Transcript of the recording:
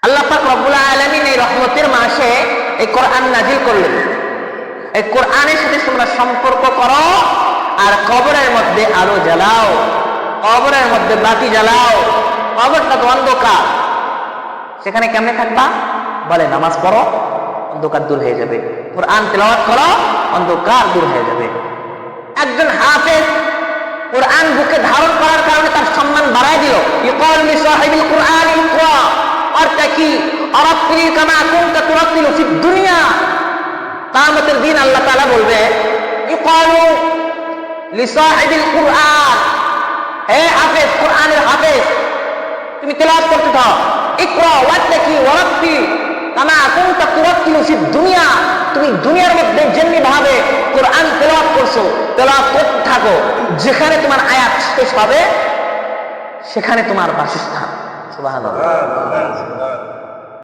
আল্লাহ পাক রব্বুল আলামিন এই রহমতের মাসে এই কোরআন নাজিল করলেন। এই কোরআনের সাথে তোমরা সম্পর্ক করো আর কবরের মধ্যে আলো জ্বালাও, কবরের মধ্যে বাতি জ্বালাও। কবরটা তো অন্ধকার, সেখানে কেমনে থাকবা? বলে নামাজ পড়ো, অন্ধকার দূর হয়ে যাবে। কোরআন তেলাওয়াত করো, অন্ধকার দূর হয়ে যাবে। একজন হাফেজ কোরআন বুকে ধারণ করার কারণে তার সম্মান বাড়ায় দিল। ইকাল লি সাহিবিল কুরআন ইকরা অর্থ কি? আরাতিল কামা কুনতা তুরাতিলু ফিদ দুনিয়া। কিয়ামতের দিন আল্লাহ তাআলা বলবে ইকালু লি সাহিবিল কুরআন, হে হাফেজ, কোরআনের হাফেজ, তুমি তেলাওয়াত করতে থাকো। ইকরা অর্থ কি? ওয়ারাতিল কামা কুনতা তুরাতিলু ফিদ দুনিয়া, তুমি দুনিয়ার মধ্যে যেমনি ভাবে কোরআন তেলাওয়াত করছো, তেলাওয়াত করতে থাকো। যেখানে তোমার আয়াত শেষ হবে সেখানে তোমার বাসস্থান। সুবহানাল্লাহ।